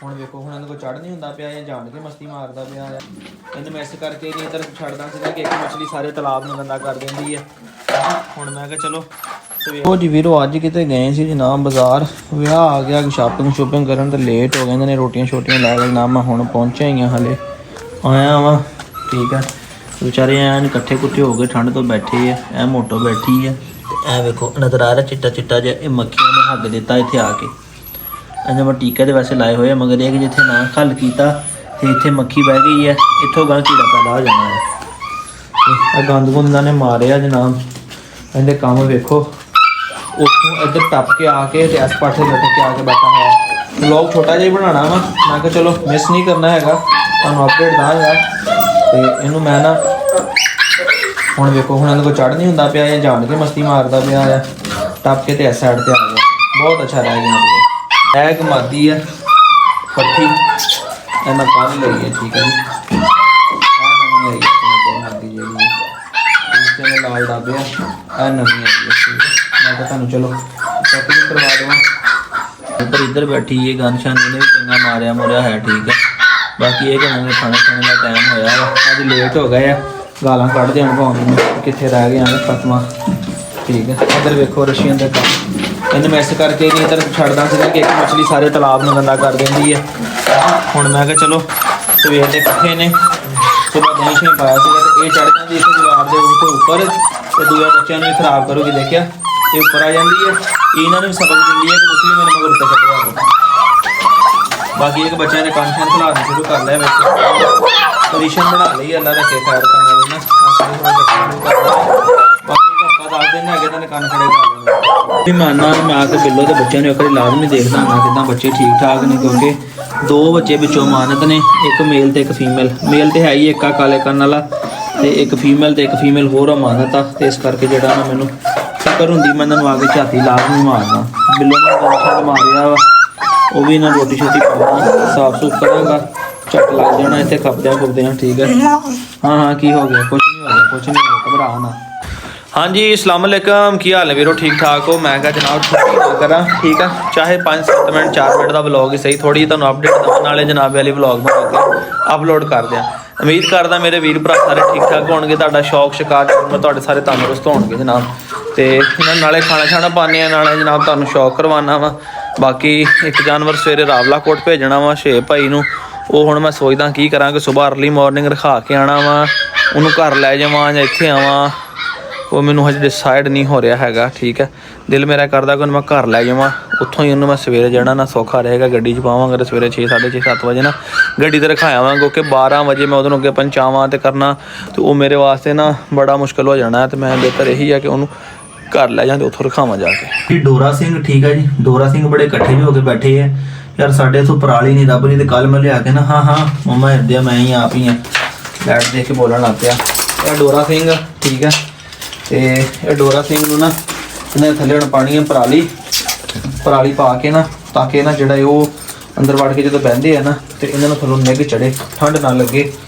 ਹੁਣ ਵੇਖੋ ਹੁਣ ਇਹਨਾਂ ਕੋਲ ਚੜ੍ਹ ਨਹੀਂ ਹੁੰਦਾ ਪਿਆ, ਇਹ ਜਾਣ ਕੇ ਮਸਤੀ ਮਾਰਦਾ ਪਿਆ ਆ। ਇਹਨੂੰ ਮੈਂ ਇਸ ਕਰਕੇ ਨਹੀਂ ਇੱਧਰ ਛੱਡਦਾ ਸੀਗਾ ਕਿ ਇੱਕ ਮਛਲੀ ਸਾਰੇ ਤਲਾਬ ਨੂੰ ਗੰਦਾ ਕਰ ਦਿੰਦੀ ਹੈ। ਹੁਣ ਮੈਂ ਕਿਹਾ ਚਲੋ ਉਹ ਜੀ ਵੀਰੋ ਅੱਜ ਕਿਤੇ ਗਏ ਸੀ ਜਨਾਬ ਬਾਜ਼ਾਰ, ਵਿਆਹ ਆ ਗਿਆ, ਸ਼ਾਪਿੰਗ ਕਰਨ ਤੇ ਲੇਟ ਹੋ ਗਏ। ਇਹਨਾਂ ਨੇ ਰੋਟੀਆਂ ਛੋਟੀਆਂ ਲੈ ਕੇ ਜਨਾਬ ਮੈਂ ਹੁਣ ਪਹੁੰਚਿਆ ਹੀ ਹਾਂ, ਹਲੇ ਆਇਆ ਵਾ ਠੀਕ ਹੈ। ਵਿਚਾਰੇ ਐਨ ਇਕੱਠੇ ਕੁੱਠੇ ਹੋ ਕੇ ਠੰਡ ਤੋਂ ਬੈਠੇ ਆ। ਇਹ ਮੋਟੋ ਬੈਠੀ ਆ ਤੇ ਇਹ ਵੇਖੋ ਨਜ਼ਰ ਆ ਰਿਹਾ ਚਿੱਟਾ ਚਿੱਟਾ ਜਿਹਾ, ਇਹ ਮੱਖੀਆਂ ਨੇ ਹੱਗ ਦਿੱਤਾ ਇੱਥੇ ਆ ਕੇ। ਇਹਨਾਂ ਮੈਂ ਟੀਕੇ ਦੇ ਵੈਸੇ ਲਾਏ ਹੋਏ ਆ, ਮਗਰ ਇਹ ਕਿ ਜਿੱਥੇ ਨਾ ਖੱਲ ਕੀਤਾ ਤੇ ਇੱਥੇ ਮੱਖੀ ਬਹਿ ਗਈ ਹੈ, ਇੱਥੋਂ ਗਾਂ ਕੀੜਾ ਪੈਦਾ ਹੋ ਜਾਣਾ ਹੈ। ਇਹ ਗੰਦ ਗੁੰਦਾਂ ਨੇ ਮਾਰਿਆ ਜਨਾਬ। ਇਹਦੇ ਕੰਮ ਵੇਖੋ, ਉੱਥੋਂ ਇੱਧਰ ਟੱਪ ਕੇ ਆ ਕੇ ਤੇ ਇਸ ਪਾਸੇ ਲਟਕ ਕੇ ਆ ਕੇ ਬੈਠਾ ਹੋਇਆ। ਵਲੌਗ ਛੋਟਾ ਜਿਹਾ ਹੀ ਬਣਾਉਣਾ ਵਾ, ਮੈਂ ਕਿਹਾ ਚਲੋ ਮਿਸ ਨਹੀਂ ਕਰਨਾ ਹੈਗਾ, ਤੁਹਾਨੂੰ ਅਪਡੇਟ ਦਾਂਗਾ। ਤੇ ਇਹਨੂੰ ਮੈਂ ਨਾ ਹੁਣ ਵੇਖੋ ਹੁਣ ਇਹਦੇ ਕੋਲ ਚੜ੍ਹ ਨਹੀਂ ਹੁੰਦਾ ਪਿਆ, ਇਹ ਜਾਣ ਕੇ ਮਸਤੀ ਮਾਰਦਾ ਪਿਆ ਆ। ਟੱਪ ਕੇ ਤੇ ਇਸ ਸਾਈਡ ਤੇ ਆ ਗਿਆ, ਬਹੁਤ ਅੱਛਾ ਰਹਿ ਗਿਆ। ਇਹ ਇੱਕ ਮਾਦੀ ਹੈ ਪੱਠੀ, ਇਹ ਮੈਂ ਕੱਲ੍ਹ ਲਈ ਹੈ ਠੀਕ ਹੈ ਜੀ। ਇਹ ਨਵੀਂ ਆਈ ਹੈ ਮਾਦੀ ਜਿਹੜੀ ਇਸ ਤੇ ਲਾਲ ਡੱਬੇ ਆ, ਇਹ ਨਵੀਂ ਆਈ ਹੈ ਠੀਕ ਹੈ। ਮੈਂ ਤਾਂ ਤੁਹਾਨੂੰ ਚਲੋ ਚੈਕਿੰਗ ਕਰਵਾ ਦੇਵਾਂ। ਇੱਧਰ ਬੈਠੀ ਇਹ ਗਨਸ਼ਨ, ਇਹਨੇ ਵੀ ਚੰਗਾ ਮਾਰਿਆ ਮੁਰਿਆ ਹੈ ਠੀਕ ਹੈ। ਬਾਕੀ ਇਹ ਕਹਿੰਦੇ ਖਾਣੇ ਦਾ ਟਾਈਮ ਹੋਇਆ ਵਾ, ਅੱਜ ਲੇਟ ਹੋ ਗਏ ਆ, ਗਾਲਾਂ ਕੱਢਦੇ ਹਨ ਭਾਵੇਂ ਨੂੰ ਕਿੱਥੇ ਰਹਿ ਗਏ ਹਨ ਖਤਮਾ ਠੀਕ ਹੈ। ਇੱਧਰ ਵੇਖੋ ਰਸ਼ੀਅਨ ਦੇ ਕੰਮ, ਇਹਨੂੰ ਮੈਂ ਇਸ ਕਰਕੇ ਨਹੀਂ ਇੱਧਰ ਛੱਡਦਾ ਸੀਗਾ ਕਿ ਇੱਕ ਮਛਲੀ ਸਾਰੇ ਤਲਾਬ ਨੂੰ ਗੰਦਾ ਕਰ ਦਿੰਦੀ ਹੈ। ਹੁਣ ਮੈਂ ਕਿਹਾ ਚਲੋ ਸਵੇਰ ਦੇ ਇਕੱਠੇ ਨੇ, ਸੁਬਾਹ ਦਹੀਂ ਸ਼ਹੀਂ ਪਾਇਆ ਸੀਗਾ ਤੇ ਇਹ ਚੜ੍ਹ ਜਾਂਦੀ ਇਸ ਦੀਵਾਰ ਦੇ ਉੱਪਰ ਤੇ ਦੂਜੇ ਬੱਚਿਆਂ ਨੂੰ ਵੀ ਖਰਾਬ ਕਰੂਗੀ। ਦੇਖਿਆ ਇਹ ਉੱਪਰ ਆ ਜਾਂਦੀ ਹੈ, ਇਹਨਾਂ ਨੂੰ ਵੀ ਸਬਕ ਦਿੰਦੀ ਹੈ ਕਿ ਤੁਸੀਂ ਵੀ ਮੇਰੇ ਮਗਰ ਉੱਤੇ ਛੱਡਿਆ। ਬਾਕੀ ਇੱਕ ਬੱਚਿਆਂ ਨੇ ਕੰਨ ਖਿਲਾਉਣਾ ਸ਼ੁਰੂ ਕਰ ਲਿਆ ਵਿੱਚ, ਪੋਜੀਸ਼ਨ ਬਣਾ ਲਈ ਅੱਲਾ ਰੱਖੇ ਖੈਰ ਕਰਨ ਵਾਲੀ ਨਾ। ਬਾਕੀ ਹਫ਼ਤਾ 10 ਦਿਨ ਹੈਗੇ ਤਾਂ ਕੰਨ ਖੜੇ ਕਰ ਲੈਣੇ। ਵੀ ਮਾਨਾ ਮੈਂ ਆ ਕੇ ਬਿੱਲੋ ਦੇ ਬੱਚਿਆਂ ਨੂੰ ਇੱਕ ਵਾਰੀ ਲਾਜ਼ਮੀ ਦੇਖਦਾ ਹਾਂ ਕਿੱਦਾਂ ਬੱਚੇ ਠੀਕ ਠਾਕ ਨੇ, ਕਿਉਂਕਿ ਦੋ ਬੱਚੇ ਵਿੱਚੋਂ ਮਾਨਤ ਨੇ, ਇੱਕ ਮੇਲ ਤੇ ਇੱਕ ਫੀਮੇਲ। ਮੇਲ ਤੇ ਹੈ ਹੀ ਇੱਕ ਆ ਕਾਲੇ ਕੰਨ ਵਾਲਾ ਤੇ ਇੱਕ ਫੀਮੇਲ, ਤੇ ਇੱਕ ਫੀਮੇਲ ਹੋਰ ਅਮਾਨਤ ਆ। ਤੇ ਇਸ ਕਰਕੇ ਜਿਹੜਾ ਨਾ ਮੈਨੂੰ ਫਿਕਰ ਹੁੰਦੀ ਮੈਂ ਇਹਨਾਂ ਨੂੰ ਆ ਕੇ ਝਾਤੀ ਲਾਜ਼ਮੀ ਮਾਰਦਾ। ਬਿੱਲੋ ਨੇ ਗੰਦ ਮਾਰਿਆ ਵਾ, ਉਹ ਵੀ ਇਹਨਾਂ ਰੋਟੀ ਛੋਟੀ ਪਾਉਣਾ, ਸਾਫ਼ ਸੁਥਰਾ ਕਰਾਂਗਾ, ਝੱਟ ਲੱਗ ਜਾਣਾ ਇੱਥੇ ਖਪਦਿਆਂ ਠੀਕ ਹੈ। ਹਾਂ ਕੀ ਹੋ ਗਿਆ? ਕੁਛ ਨਹੀਂ ਹੋ ਗਿਆ, ਕੁਛ ਨਹੀਂ ਹੋਇਆ, ਘਬਰਾ ਨਾ। ਹਾਂਜੀ ਅਸਲਾਮ ਅਲੈਕਮ, ਕੀ ਹਾਲ ਹੈ ਵੀਰੋ? ਠੀਕ ਠਾਕ ਹੋ? ਮੈਂ ਕਿਹਾ ਜਨਾਬ ਛੁੱਟੀ ਨਾ ਕਰਾਂ ਠੀਕ ਆ, ਚਾਹੇ 5-7 ਮਿੰਟ 4 ਮਿੰਟ ਦਾ ਵਲੌਗ ਹੀ ਸਹੀ, ਥੋੜ੍ਹੀ ਤੁਹਾਨੂੰ ਅਪਡੇਟ ਦੇਣ ਨਾਲੇ ਜਨਾਬ ਵਾਲੀ ਵਲੌਗ ਬਣਾ ਕੇ ਅਪਲੋਡ ਕਰ ਦਿਆਂ। ਉਮੀਦ ਕਰਦਾ ਮੇਰੇ ਵੀਰ ਭਰਾ ਸਾਰੇ ਠੀਕ ਠਾਕ ਹੋਣਗੇ, ਤੁਹਾਡਾ ਸ਼ੌਕ ਸ਼ਿਕਾਰ ਤੁਹਾਡੇ ਸਾਰੇ ਤੰਦਰੁਸਤ ਹੋਣਗੇ ਜਨਾਬ। ਤੇ ਇਹਨਾਂ ਨਾਲੇ ਖਾਣਾ ਛਾਣਾ ਪਾਉਂਦੇ ਆ, ਨਾਲੇ ਜਨਾਬ ਤੁਹਾਨੂੰ ਸ਼ੌਕ ਕਰਵਾਉਣਾ ਵਾ। ਬਾਕੀ ਇੱਕ ਜਾਨਵਰ ਸਵੇਰੇ ਰਾਵਲਾ ਕੋਟ ਭੇਜਣਾ ਵਾ ਸ਼ੇਪ ਭਾਈ ਨੂੰ, ਉਹ ਹੁਣ ਮੈਂ ਸੋਚਦਾ ਕੀ ਕਰਾਂ ਕਿ ਸੁਬਾਹ ਅਰਲੀ ਮੋਰਨਿੰਗ ਰਖਾ ਕੇ ਆਉਣਾ ਵਾ, ਉਹਨੂੰ ਘਰ ਲੈ ਜਾਵਾਂ ਜਾਂ ਇੱਥੇ ਆਵਾਂ, ਉਹ ਮੈਨੂੰ ਹਜੇ ਡਿਸਾਈਡ ਨਹੀਂ ਹੋ ਰਿਹਾ ਹੈਗਾ ਠੀਕ ਹੈ। ਦਿਲ ਮੇਰਾ ਕਰਦਾ ਕਿ ਉਹਨੂੰ ਮੈਂ ਘਰ ਲੈ ਜਾਵਾਂ, ਉੱਥੋਂ ਹੀ ਉਹਨੂੰ ਮੈਂ ਸਵੇਰੇ ਜਿਹੜਾ ਨਾ ਸੌਖਾ ਰਹੇਗਾ, ਗੱਡੀ 'ਚ ਪਾਵਾਂਗਾ ਤੇ ਸਵੇਰੇ 6 6:30 7 ਵਜੇ ਨਾ ਗੱਡੀ 'ਤੇ ਰਖਾਇਆਵਾਂ, ਕਿਉਂਕਿ 12 ਵਜੇ ਮੈਂ ਉਹਨੂੰ ਅੱਗੇ ਪਹੁੰਚਾਵਾਂ ਤੇ ਕਰਨਾ ਤੇ ਉਹ ਮੇਰੇ ਵਾਸਤੇ ਨਾ ਬੜਾ ਮੁਸ਼ਕਿਲ ਹੋ ਜਾਣਾ। ਤੇ ਮੈਂ ਬਿਹਤਰ ਇਹੀ ਆ ਕਿ ਉਹਨੂੰ ਘਰ ਲੈ ਜਾਂ ਤੇ ਉੱਥੋਂ ਰਖਾਵਾਂ ਜਾ ਕੇ। ਡੋਰਾ ਸਿੰਘ ਠੀਕ ਹੈ ਜੀ, ਡੋਰਾ ਸਿੰਘ ਬੜੇ ਇਕੱਠੇ ਹੋ ਕੇ ਬੈਠੇ ਆ ਯਾਰ, ਸਾਡੇ ਇੱਥੋਂ ਪਰਾਲੀ ਨਹੀਂ ਰੱਬ ਨਹੀਂ ਤੇ ਕੱਲ੍ਹ ਮੈਂ ਲਿਆ ਕੇ ਨਾ ਹਾਂ ਮੰਮਾ ਹਿਰਦਿਆ ਮੈਂ ਹੀ ਆਪ ਹੀ ਆ ਲੈਟ ਦੇਖ ਕੇ ਬੋਲਣ ਲੱਗ ਪਿਆ। ਇਹ ਡੋਰਾ ਸਿੰਘ ਠੀਕ ਹੈ, ਤੇ ਇਹ ਡੋਰਾ ਸਿੰਘ ਨੂੰ ਨਾ ਇਹਨਾਂ ਦੇ ਥੱਲੇ ਹੁਣ ਪਾਣੀ ਹੈ ਪਰਾਲੀ ਪਾ ਕੇ ਨਾ, ਤਾਂ ਕਿ ਨਾ ਜਿਹੜਾ ਉਹ ਅੰਦਰ ਵੜ ਕੇ ਜਦੋਂ ਬਹਿੰਦੇ ਆ ਨਾ ਤੇ ਇਹਨਾਂ ਨੂੰ ਥੱਲੋਂ ਨਿੱਘ ਚੜੇ, ਠੰਡ ਨਾ ਲੱਗੇ,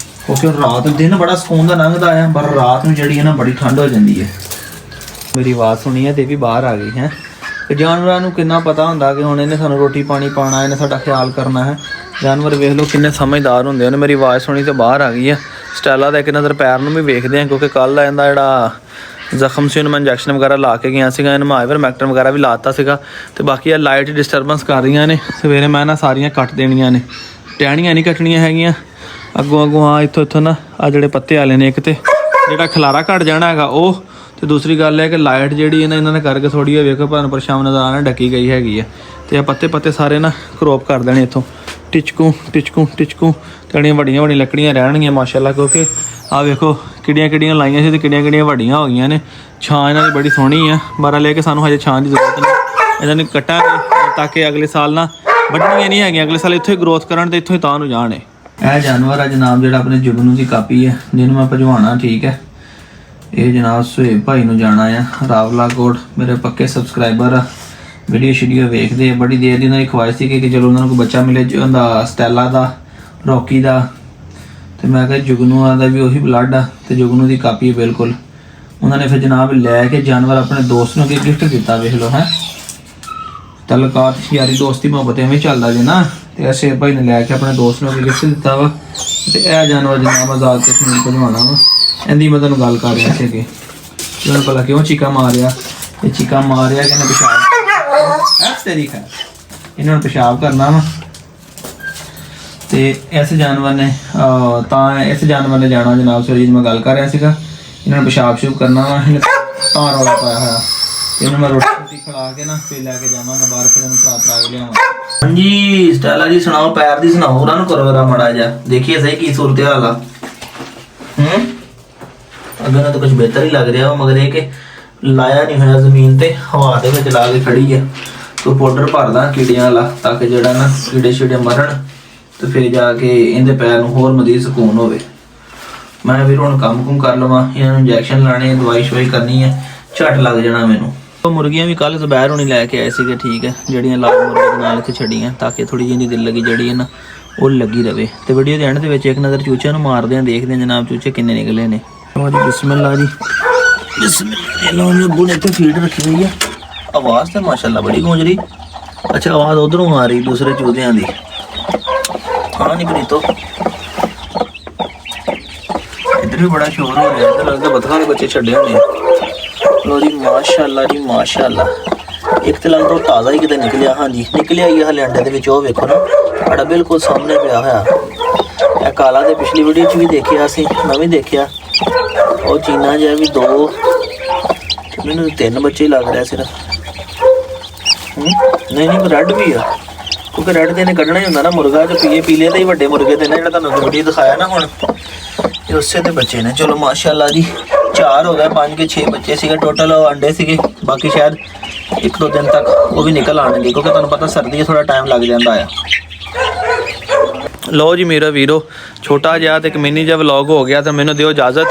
ਕਿਉਂਕਿ ਹੁਣ ਰਾਤ ਦਿਨ ਬੜਾ ਸਕੂਨ ਦਾ ਲੰਘਦਾ ਆ, ਪਰ ਰਾਤ ਨੂੰ ਜਿਹੜੀ ਹੈ ਨਾ ਬੜੀ ਠੰਡ ਹੋ ਜਾਂਦੀ ਹੈ। ਮੇਰੀ ਆਵਾਜ਼ ਸੁਣੀ ਹੈ ਤੇ ਵੀ ਬਾਹਰ ਆ ਗਈ ਹੈ। ਤੇ ਜਾਨਵਰਾਂ ਨੂੰ ਕਿੰਨਾ ਪਤਾ ਹੁੰਦਾ ਕਿ ਹੁਣ ਇਹਨੇ ਸਾਨੂੰ ਰੋਟੀ ਪਾਣੀ ਪਾਉਣਾ, ਇਹਨੇ ਸਾਡਾ ਖਿਆਲ ਕਰਨਾ ਹੈ। ਜਾਨਵਰ ਵੇਖ ਲਓ ਕਿੰਨੇ ਸਮਝਦਾਰ ਹੁੰਦੇ। ਉਹਨੇ ਮੇਰੀ ਆਵਾਜ਼ ਸੁਣੀ ਤੇ ਬਾਹਰ ਆ ਗਈ ਹੈ। ਸਟੈਲਾ ਦਾ ਇੱਕ ਨਜ਼ਰ ਪੈਰ ਨੂੰ ਵੀ ਵੇਖਦੇ ਆ, ਕਿਉਂਕਿ ਕੱਲ੍ਹ ਇਹਦਾ ਜਿਹੜਾ ਜ਼ਖਮ ਸੀ ਉਹਨੂੰ ਮੈਂ ਇੰਜੈਕਸ਼ਨ ਵਗੈਰਾ ਲਾ ਕੇ ਗਿਆ ਸੀਗਾ, ਇਹਨੂੰ ਮੈਂ ਆਈਵਰਮੈਕਟਨ ਵਗੈਰਾ ਵੀ ਲਾ ਦਿੱਤਾ ਸੀਗਾ। ਤੇ ਬਾਕੀ ਇਹ ਲਾਈਟ ਡਿਸਟਰਬੈਂਸ ਕਰ ਰਹੀਆਂ ਨੇ, ਸਵੇਰੇ ਮੈਂ ਨਾ ਸਾਰੀਆਂ ਕੱਟ ਦੇਣੀਆਂ ਨੇ, ਟਹਿਣੀਆਂ ਨਹੀਂ ਕੱਟਣੀਆਂ ਹੈਗੀਆਂ। ਅੱਗੋਂ ਆ ਇੱਥੋਂ ਨਾ ਆ ਜਿਹੜੇ ਪੱਤੇ ਵਾਲੇ ਨੇ, ਇੱਕ ਤੇ ਜਿਹੜਾ ਖਲਾਰਾ ਘੱਟ ਜਾਣਾ ਹੈਗਾ ਉਹ, ਤੇ ਦੂਸਰੀ ਗੱਲ ਹੈ ਕਿ ਲਾਈਟ ਜਿਹੜੀ ਹੈ ਨਾ ਇਹਨਾਂ ਨੇ ਕਰਕੇ ਥੋੜ੍ਹੀ ਜਿਹੀ ਵੇਖੋ ਭਾਵੇਂ ਪਰਛਾਵਾਂ ਨਜ਼ਰ ਆਉਣਾ ਡੱਕੀ ਗਈ ਹੈਗੀ ਹੈ। ਤੇ ਆ ਪੱਤੇ ਸਾਰੇ ਨਾ ਕਰੋਪ ਕਰ ਦੇਣੇ ਇੱਥੋਂ, ਟਿਚਕੂ ਤੇ ਜਿਹੜੀਆਂ ਵੱਡੀਆਂ ਲੱਕੜੀਆਂ ਰਹਿਣਗੀਆਂ ਮਾਸ਼ਾਅੱਲਾ, ਕਿਉਂਕਿ ਆ ਵੇਖੋ ਕਿਹੜੀਆਂ ਲਾਈਆਂ ਸੀ ਤੇ ਕਿਹੜੀਆਂ ਵੱਡੀਆਂ ਹੋ ਗਈਆਂ ਨੇ। ਛਾਂ ਇਹਨਾਂ ਦੀ ਬੜੀ ਸੋਹਣੀ ਆ, ਬਾਰਾ ਲੈ ਕੇ ਸਾਨੂੰ ਹਜੇ ਛਾਂ ਦੀ ਜ਼ਰੂਰਤ ਨਹੀਂ, ਇਹਨਾਂ ਨੂੰ ਕੱਟਾਂਗੇ ਤਾਂ ਕਿ ਅਗਲੇ ਸਾਲ ਨਾ ਵੱਢਣੀਆਂ ਨਹੀਂ ਹੈਗੀਆਂ, ਅਗਲੇ ਸਾਲ ਇੱਥੋਂ ਹੀ ਗਰੋਥ ਕਰਨ ਤੇ ਇੱਥੋਂ ਹੀ ਤਾਂ ਨੂੰ ਜਾਣ। ਇਹ ਜਾਨਵਰ ਆ ਜਨਾਬ ਜਿਹੜਾ ਆਪਣੇ ਜੁਗਨੂ ਦੀ ਕਾਪੀ ਹੈ, ਜਿਹਨੂੰ ਮੈਂ ਭਜਵਾਉਣਾ ਠੀਕ ਹੈ। ਇਹ ਜਨਾਬ ਸੁਹੇਬ ਭਾਈ ਨੂੰ ਜਾਣਾ ਆ ਰਾਵਲਾ ਕੋਟ, ਮੇਰੇ ਪੱਕੇ ਸਬਸਕ੍ਰਾਈਬਰ ਆ, ਵੀਡੀਓ ਵੇਖਦੇ ਆ। ਬੜੀ ਦੇਰ ਦੀ ਉਹਨਾਂ ਦੀ ਖਵਾਇਸ਼ ਸੀ ਕਿ ਚਲੋ ਉਹਨਾਂ ਨੂੰ ਕੋਈ ਬੱਚਾ ਮਿਲੇ ਉਹਦਾ ਸਟੈਲਾ ਦਾ, ਰੌਕੀ ਦਾ, ਤੇ ਮੈਂ ਕਿਹਾ ਜੁਗਨੂਆਂ ਦਾ ਵੀ ਉਹੀ ਬਲੱਡ ਆ ਤੇ ਜੁਗਨੂ ਦੀ ਕਾਪੀ ਬਿਲਕੁਲ। ਉਹਨਾਂ ਨੇ ਫਿਰ ਜਨਾਬ ਲੈ ਕੇ ਜਾਨਵਰ ਆਪਣੇ ਦੋਸਤ ਨੂੰ ਗਿਫਟ ਦਿੱਤਾ, ਵੇਖ ਲਓ ਹੈ। ਤਲਕਾਤ ਯਾਰੀ ਦੋਸਤੀ ਮੁਹੱਬਤ ਐਵੇਂ ਚੱਲਦਾ ਜੇ ਨਾ। ਤੇ ਸ਼ੇਰ ਭਾਈ ਨੇ ਲੈ ਕੇ ਆਪਣੇ ਦੋਸਤ ਨੂੰ ਗਿਫਟ ਦਿੱਤਾ ਵਾ। ਤੇ ਇਹ ਜਾਨਵਰ ਦਾ ਨਾਮ ਆਜ਼ਾਦ ਕਸ਼ਮੀਰ ਭਜਵਾਣਾ ਵਾ। ਇਹਦੀ ਮੈਂ ਤੁਹਾਨੂੰ ਗੱਲ ਕਰ ਰਿਹਾ ਸੀ ਕਿ ਤੁਹਾਨੂੰ ਪਤਾ ਕਿਉਂ ਚੀਕਾ ਮਾਰਿਆ। ਇਹ ਚੀਕਾ ਮਾਰਿਆ ਕਿ ਇਹਨੇ ਪਿਸ਼ਾਬ ਤੇਰੀ ਖਾ ਇਹਨਾਂ ਨੂੰ ਪਿਸ਼ਾਬ ਕਰਨਾ ਵਾ। ਤੇ ਇਸ ਜਾਨਵਰ ਨੇ ਜਾਣਾ ਜਨਾਬ ਸਰ ਜੀ ਮੈਂ ਗੱਲ ਕਰ ਰਿਹਾ ਸੀਗਾ। ਇਹਨਾਂ ਨੂੰ ਪਿਸ਼ਾਬ ਸ਼ੁਰੂ ਕਰਨਾ ਵਾ। ਇਹਨੇ ਤਾਂ ਰੌਲਾ ਪਾਇਆ ਹੋਇਆ। ਇਹਨੂੰ ਮੈਂ ਰੋਟੀ ਖਿਲਾ ਕੇ ਨਾ ਫਿਰ ਲੈ ਕੇ ਜਾਵਾਂਗਾ ਬਾਹਰ, ਫਿਰ ਇਹਨੂੰ ਭਰਾ ਕੇ ਲਿਆਵਾਂ। ਹਾਂਜੀ ਸਟੈਲਾ ਜੀ ਸੁਣਾਓ, ਪੈਰ ਦੀ ਸੁਣਾਓ, ਉਹਨਾਂ ਨੂੰ ਕਰੋ ਜਰਾ ਮਾੜਾ ਜਿਹਾ, ਦੇਖੀਏ ਸਹੀ ਕੀ ਸੂਰਤ ਹਾਲ ਆ। ਅੱਗੇ ਨਾਲ ਤਾਂ ਕੁਝ ਬਿਹਤਰ ਹੀ ਲੱਗ ਰਿਹਾ ਵਾ, ਮਗਰ ਇਹ ਕਿ ਲਾਇਆ ਨਹੀਂ ਹੋਇਆ ਜ਼ਮੀਨ ਤੇ, ਹਵਾ ਦੇ ਵਿੱਚ ਲਾ ਕੇ ਖੜੀ ਆ। ਤੂੰ ਪਾਊਡਰ ਭਰਦਾ ਕੀੜਿਆਂ ਵਾਲਾ ਤਾਂ ਕਿ ਜਿਹੜਾ ਨਾ ਕੀੜੇ ਛੀੜੇ ਮਰਨ ਤੇ ਫਿਰ ਜਾ ਕੇ ਇਹਦੇ ਪੈਰ ਨੂੰ ਹੋਰ ਮਜ਼ੀਦ ਸਕੂਨ ਹੋਵੇ। ਮੈਂ ਵੀ ਹੁਣ ਕੰਮ ਕਰ ਲਵਾਂ, ਇਹਨਾਂ ਨੂੰ ਇੰਜੈਕਸ਼ਨ ਲਾਣੇ, ਦਵਾਈ ਸ਼ਵਾਈ ਕਰਨੀ ਹੈ, ਝੱਟ ਲੱਗ ਜਾਣਾ ਮੈਨੂੰ। ਮੁਰਗੀਆਂ ਵੀ ਕੱਲ ਜ਼ਬੈਰ ਹੋਣੀ ਲੈ ਕੇ ਆਏ ਸੀਗੇ, ਠੀਕ ਹੈ, ਜਿਹੜੀਆਂ ਲਾਲ ਮੁਰਗੇ ਦੇ ਨਾਲ ਇੱਥੇ ਛੱਡੀਆਂ ਤਾਂ ਕਿ ਥੋੜੀ ਜਿਹੀ ਦਿਲ ਲੱਗੀ ਜਿਹੜੀ ਹੈ ਨਾ ਉਹ ਲੱਗੀ ਰਵੇ। ਤੇ ਵੀਡੀਓ ਦੇ ਐਂਡ ਦੇ ਵਿੱਚ ਇੱਕ ਨਜ਼ਰ ਚੂਚਿਆਂ ਨੂੰ ਮਾਰਦੇ ਹਾਂ, ਦੇਖਦੇ ਹਾਂ ਜਨਾਬ ਚੂਚੇ ਕਿੰਨੇ ਨਿਕਲੇ ਨੇ। ਜੀ ਬਿਸਮਿਲ੍ਲਾ ਜੀ, ਬਿਸਮਿਲ੍ਲਾ। ਲਓ ਜੀ ਅੱਬੂ ਨੇ ਇੱਥੇ ਫੀਡ ਰੱਖੀ ਹੋਈ ਆ। ਆਵਾਜ਼ ਤਾਂ ਮਾਸ਼ਾਅੱਲਾ ਬੜੀ ਗੂੰਜ ਰਹੀ। ਅੱਛਾ ਆਵਾਜ਼ ਉਧਰੋਂ ਆ ਰਹੀ ਦੂਸਰੇ ਚੂਹਿਆਂ ਦੀ। ਹਾਂ ਨਹੀਂ ਪ੍ਰੀਤੋ, ਇੱਧਰ ਵੀ ਬੜਾ ਸ਼ੋਰ ਹੋ ਰਿਹਾ। ਇੱਧਰ ਲੱਗਦਾ ਬਤਖਾਂ ਦੇ ਬੱਚੇ ਛੱਡੇ ਹੋਣੇ। ਲੋ ਜੀ ਮਾਸ਼ਾਅੱਲਾ ਜੀ ਮਾਸ਼ਾਅੱਲਾ। ਇੱਕ ਤੇ ਲੱਗਦਾ ਤਾਜ਼ਾ ਹੀ ਕਿਤੇ ਨਿਕਲਿਆ। ਹਾਂਜੀ ਨਿਕਲਿਆ ਹੀ ਹਲੇ ਅੰਡੇ ਦੇ ਵਿੱਚ। ਉਹ ਵੇਖੋ ਨਾ ਸਾਡਾ ਬਿਲਕੁਲ ਸਾਹਮਣੇ ਪਿਆ ਹੋਇਆ। ਇਹ ਕਾਲਾ ਦੇ ਪਿਛਲੀ ਵੀਡੀਓ 'ਚ ਵੀ ਦੇਖਿਆ ਸੀ, ਮੈਂ ਵੀ ਦੇਖਿਆ। ਉਹ ਚੀਨਾ ਜਿਹਾ ਵੀ 2 ਮੈਨੂੰ 3 ਬੱਚੇ ਹੀ ਲੱਗ ਰਿਹਾ ਸਿਰਫ। ਨਹੀਂ ਰੈੱਡ ਵੀ ਆ, ਕਿਉਂਕਿ ਰੈੱਡ ਤੇ ਇਹਨੇ ਕੱਢਣਾ ਹੀ ਹੁੰਦਾ ਨਾ ਮੁਰਗਾ। ਜੋ ਪੀਲੇ ਤੇ ਹੀ ਵੱਡੇ ਮੁਰਗੇ ਦੇ ਨੇ, ਜਿਹੜਾ ਤੁਹਾਨੂੰ ਵੀਡੀਓ ਦਿਖਾਇਆ ਨਾ ਹੁਣ, ਇਹ ਉਸੇ ਦੇ ਬੱਚੇ ਨੇ। ਚਲੋ ਮਾਸ਼ਾਅੱਲਾ ਜੀ 4 ਹੋ ਗਏ, 5 ਕੇ 6 ਬੱਚੇ ਸੀਗੇ ਟੋਟਲ ਅੰਡੇ ਸੀਗੇ। ਬਾਕੀ ਸ਼ਾਇਦ 1-2 ਦਿਨ ਤੱਕ ਉਹ ਵੀ ਨਿਕਲ ਆਣਗੇ, ਕਿਉਂਕਿ ਤੁਹਾਨੂੰ ਪਤਾ ਸਰਦੀ 'ਚ ਥੋੜਾ ਟਾਈਮ ਲੱਗ ਜਾਂਦਾ ਆ। ਲਓ ਜੀ ਮੇਰਾ ਵੀਰੋ, ਛੋਟਾ ਜਿਹਾ ਤੇ ਇੱਕ ਮਿੰਨੀ ਜਿਹਾ ਵਲੌਗ ਹੋ ਗਿਆ। ਤਾਂ ਮੈਨੂੰ ਦਿਓ ਇਜਾਜ਼ਤ,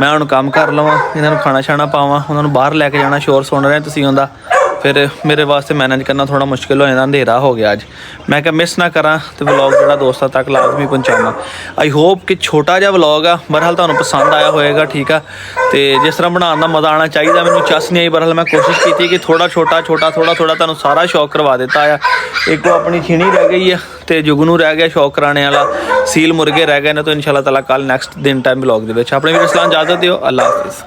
ਮੈਂ ਹੁਣ ਕੰਮ ਕਰ ਲਵਾਂ, ਇਹਨਾਂ ਨੂੰ ਖਾਣਾ ਛਾਣਾ ਪਾਵਾਂ, ਉਹਨਾਂ ਨੂੰ ਬਾਹਰ ਲੈ ਕੇ ਜਾਣਾ। ਸ਼ੋਰ ਸੁਣ ਰਹੇ ਤੁਸੀਂ ਉਹਦਾ, ਫਿਰ ਮੇਰੇ ਵਾਸਤੇ ਮੈਨੇਜ ਕਰਨਾ ਥੋੜਾ ਮੁਸ਼ਕਿਲ ਹੋ ਜਾਂਦਾ। ਅੰਧੇਰਾ ਹੋ ਗਿਆ ਅੱਜ, ਮੈਂ ਕਿਹਾ ਮਿਸ ਨਾ ਕਰਾਂ ਤੇ ਵਲੌਗ ਜਿਹੜਾ ਦੋਸਤਾਂ ਤੱਕ ਲਾਜ਼ਮੀ ਪਹੁੰਚਾਵਾਂ। ਆਈ ਹੋਪ ਕਿ ਛੋਟਾ ਜਿਹਾ ਵਲੌਗ ਆ, ਬਹਰਹਾਲ ਤੁਹਾਨੂੰ ਪਸੰਦ ਆਇਆ ਹੋਏਗਾ, ਠੀਕ ਆ। ਤੇ ਜਿਸ ਤਰ੍ਹਾਂ ਬਣਾਉਣ ਦਾ ਮਜ਼ਾ ਆਉਣਾ ਚਾਹੀਦਾ, ਮੈਨੂੰ ਚੱਸ ਨਹੀਂ ਆਈ। ਬਹਰਹਾਲ ਮੈਂ ਕੋਸ਼ਿਸ਼ ਕੀਤੀ ਕਿ ਥੋੜਾ ਥੋੜਾ ਤੁਹਾਨੂੰ ਸਾਰਾ ਸ਼ੌਕ ਕਰਵਾ ਦਿੱਤਾ ਆ। ਇੱਕ ਉਹ ਆਪਣੀ ਛਿਣੀ ਰਹਿ ਗਈ ਆ ਤੇ ਜੁਗਨੂ ਰਹਿ ਗਿਆ ਸ਼ੌਕ ਕਰਾਣੇ ਵਾਲਾ, ਸੀਲ ਮੁਰਗੇ ਰਹਿ ਗਏ ਨੇ। ਤਾਂ ਇਨਸ਼ਾਅੱਲਾ ਤਾਲਾ ਕੱਲ ਨੈਕਸਟ ਦਿਨ ਟਾਈਮ ਵਲੌਗ ਦੇ ਵਿੱਚ ਆਪਣੇ ਵੀਰ ਇਸਲਾਮ ਇਜਾਜ਼ਤ ਦਿਓ। ਅੱਲਾ ਹਾਫਿਜ਼।